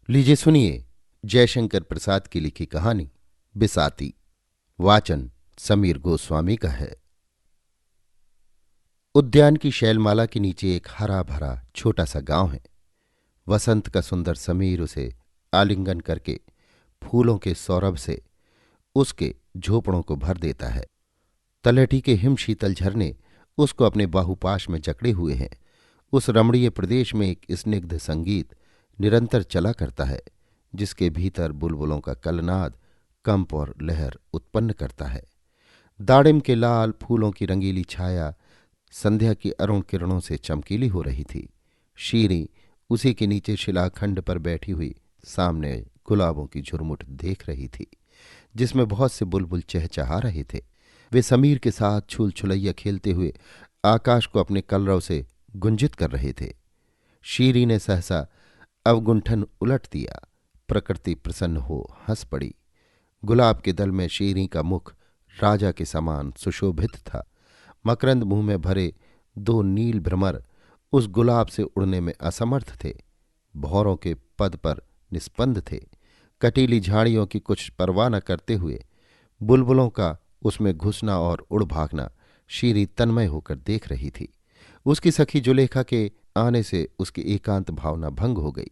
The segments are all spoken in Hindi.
लीजिए सुनिए जयशंकर प्रसाद की लिखी कहानी बिसाती। वाचन समीर गोस्वामी का है। उद्यान की शैलमाला के नीचे एक हरा भरा छोटा सा गांव है। वसंत का सुंदर समीर उसे आलिंगन करके फूलों के सौरभ से उसके झोपड़ों को भर देता है। तलहटी के हिम शीतल झरने उसको अपने बाहुपाश में जकड़े हुए हैं। उस रमणीय प्रदेश में एक स्निग्ध संगीत निरंतर चला करता है, जिसके भीतर बुलबुलों का कलनाद कंप और लहर उत्पन्न करता है। दाड़िम के लाल फूलों की रंगीली छाया संध्या की अरुण किरणों से चमकीली हो रही थी। शीरी उसी के नीचे शिलाखंड पर बैठी हुई सामने गुलाबों की झुरमुट देख रही थी, जिसमें बहुत से बुलबुल चहचहा रहे थे। वे समीर के साथ छूल छुलैया खेलते हुए आकाश को अपने कलरव से गुंजित कर रहे थे। शीरी ने सहसा अवगुंठन उलट दिया। प्रकृति प्रसन्न हो हंस पड़ी। गुलाब के दल में शीरी का मुख राजा के समान सुशोभित था। मकरंद मुंह में भरे दो नील भ्रमर उस गुलाब से उड़ने में असमर्थ थे। भौरों के पद पर निस्पंद थे। कटीली झाड़ियों की कुछ परवाह न करते हुए बुलबुलों का उसमें घुसना और उड़ भागना शीरी तन्मय होकर देख रही थी। उसकी सखी जुलेखा के आने से उसकी एकांत भावना भंग हो गई।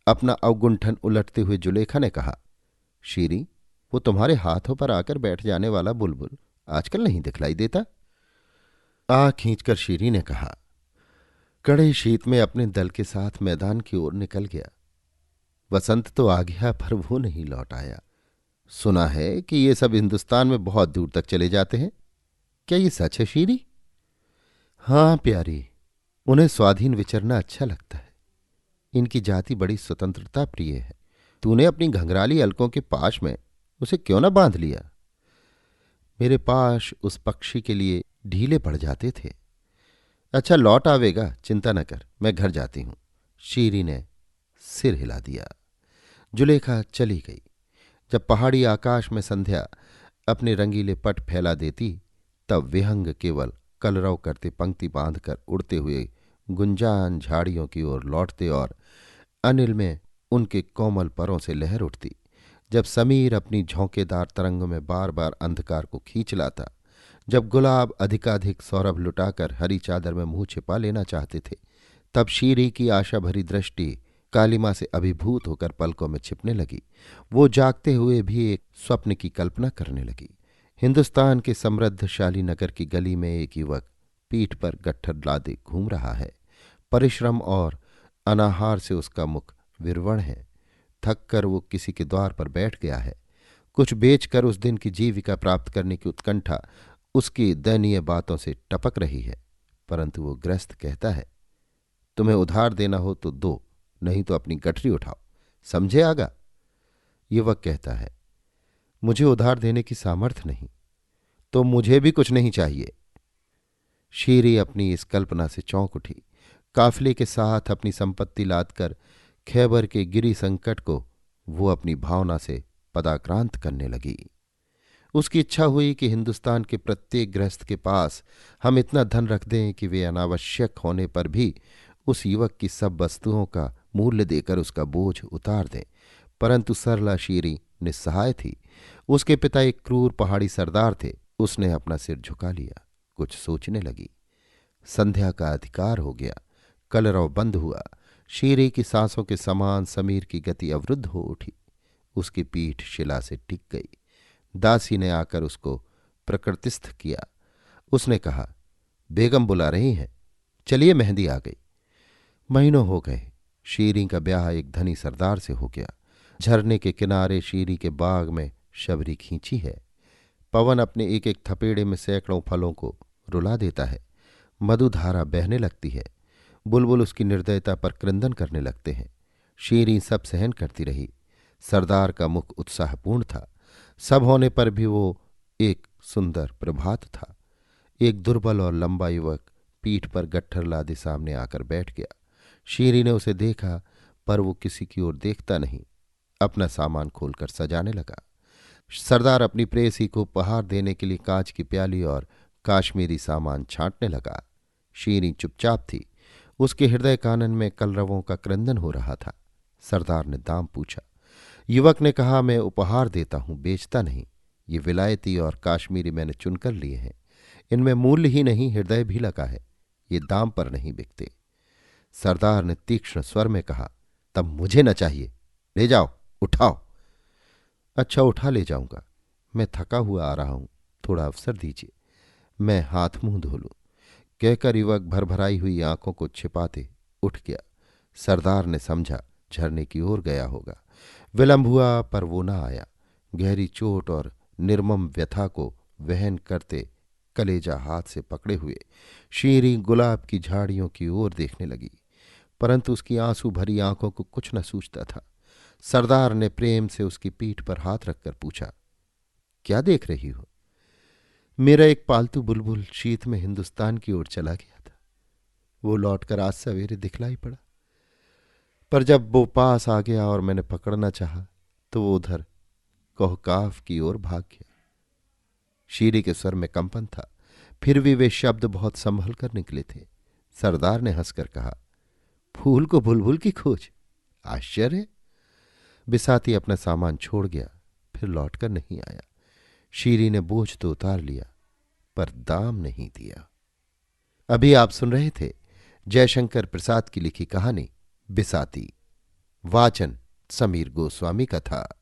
अपना अवगुंठन उलटते हुए जुलेखा ने कहा, शीरी, वो तुम्हारे हाथों पर आकर बैठ जाने वाला बुलबुल आजकल नहीं दिखलाई देता। आह खींचकर शीरी ने कहा, कड़े शीत में अपने दल के साथ मैदान की ओर निकल गया। वसंत तो आ गया पर वो नहीं लौट आया। सुना है कि ये सब हिंदुस्तान में बहुत दूर तक चले जाते हैं। क्या ये सच है शीरी? हाँ प्यारी, उन्हें स्वाधीन विचरना अच्छा लगता है। इनकी जाति बड़ी स्वतंत्रता प्रिय है। तूने अपनी घंघराली अलकों के पाश में उसे क्यों न बांध लिया? मेरे पाश उस पक्षी के लिए ढीले पड़ जाते थे। अच्छा लौट आवेगा, चिंता न कर, मैं घर जाती हूं। शीरी ने सिर हिला दिया। जुलेखा चली गई। जब पहाड़ी आकाश में संध्या अपने रंगीले पट फैला देती, तब विहंग केवल कलरव करते पंक्ति बांधकर उड़ते हुए गुंजान झाड़ियों की ओर लौटते और अनिल में उनके कोमल परों से लहर उठती। जब समीर अपनी झोंकेदार तरंगों में बार बार अंधकार को खींच लाता, जब गुलाब अधिकाधिक सौरभ लुटाकर हरी चादर में मुंह छिपा लेना चाहते थे, तब शीरी की आशा भरी दृष्टि कालिमा से अभिभूत होकर पलकों में छिपने लगी। वो जागते हुए भी एक स्वप्न की कल्पना करने लगी। हिंदुस्तान के समृद्धशाली नगर की गली में एक युवक पीठ पर गट्ठर लादे घूम रहा है। परिश्रम और अनाहार से उसका मुख विवर्ण है। थक कर वो किसी के द्वार पर बैठ गया है। कुछ बेचकर उस दिन की जीविका प्राप्त करने की उत्कंठा उसकी दयनीय बातों से टपक रही है। परंतु वो गृहस्थ कहता है, तुम्हें उधार देना हो तो दो, नहीं तो अपनी गठरी उठाओ, समझे आगा? युवक कहता है, मुझे उधार देने की सामर्थ्य नहीं, तो मुझे भी कुछ नहीं चाहिए। शीरी अपनी इस कल्पना से चौंक उठी। काफिले के साथ अपनी संपत्ति लादकर खैबर के गिरी संकट को वो अपनी भावना से पदाक्रांत करने लगी। उसकी इच्छा हुई कि हिंदुस्तान के प्रत्येक गृहस्थ के पास हम इतना धन रख दें कि वे अनावश्यक होने पर भी उस युवक की सब वस्तुओं का मूल्य देकर उसका बोझ उतार दें। परंतु सरला शीरी निस्सहाय थी। उसके पिता एक क्रूर पहाड़ी सरदार थे। उसने अपना सिर झुका लिया, कुछ सोचने लगी। संध्या का अधिकार हो गया। कलरव बंद हुआ। शीरी की सांसों के समान समीर की गति अवरुद्ध हो उठी। उसकी पीठ शिला से टिक गई। दासी ने आकर उसको प्रकृतिस्थ किया। उसने कहा, बेगम बुला रही हैं, चलिए मेहंदी आ गई। महीनों हो गए। शीरी का ब्याह एक धनी सरदार से हो गया। झरने के किनारे शीरी के बाग में शबरी खींची है। पवन अपने एक एक थपेड़े में सैकड़ों फलों को रुला देता है। मधुधारा बहने लगती है। बुलबुल उसकी निर्दयता पर क्रंदन करने लगते हैं। शीरी सब सहन करती रही। सरदार का मुख उत्साहपूर्ण था। सब होने पर भी वो एक सुंदर प्रभात था। एक दुर्बल और लंबा युवक पीठ पर गट्ठर लादे सामने आकर बैठ गया। शीरी ने उसे देखा, पर वो किसी की ओर देखता नहीं, अपना सामान खोलकर सजाने लगा। सरदार अपनी प्रेयसी को उपहार देने के लिए कांच की प्याली और काश्मीरी सामान छांटने लगा। शीरी चुपचाप थी। उसके हृदय कानन में कलरवों का क्रंदन हो रहा था। सरदार ने दाम पूछा। युवक ने कहा, मैं उपहार देता हूं, बेचता नहीं। ये विलायती और काश्मीरी मैंने चुनकर लिए हैं। इनमें मूल्य ही नहीं, हृदय भी लगा है। ये दाम पर नहीं बिकते। सरदार ने तीक्ष्ण स्वर में कहा, तब मुझे न चाहिए, ले जाओ, उठाओ। अच्छा, उठा ले जाऊंगा। मैं थका हुआ आ रहा हूं, थोड़ा अवसर दीजिए, मैं हाथ मुंह धो लूं। कहकर युवक भरभराई हुई आंखों को छिपाते उठ गया। सरदार ने समझा झरने की ओर गया होगा। विलंब हुआ, पर वो न आया। गहरी चोट और निर्मम व्यथा को वहन करते कलेजा हाथ से पकड़े हुए शीरी गुलाब की झाड़ियों की ओर देखने लगी, परंतु उसकी आंसू भरी आंखों को कुछ न सूझता था। सरदार ने प्रेम से उसकी पीठ पर हाथ रखकर पूछा, क्या देख रही हो? मेरा एक पालतू बुलबुल शीत में हिंदुस्तान की ओर चला गया था। वो लौटकर आज सवेरे दिखलाई पड़ा, पर जब वो पास आ गया और मैंने पकड़ना चाहा तो वो उधर कोहकाफ की ओर भाग गया। शीरी के स्वर में कंपन था, फिर भी वे शब्द बहुत संभल कर निकले थे। सरदार ने हंसकर कहा, फूल को बुलबुल की खोज, आश्चर्य। बिसाती अपना सामान छोड़ गया, फिर लौटकर नहीं आया। शीरी ने बोझ तो उतार लिया, पर दाम नहीं दिया। अभी आप सुन रहे थे जयशंकर प्रसाद की लिखी कहानी बिसाती। वाचन समीर गोस्वामी का था।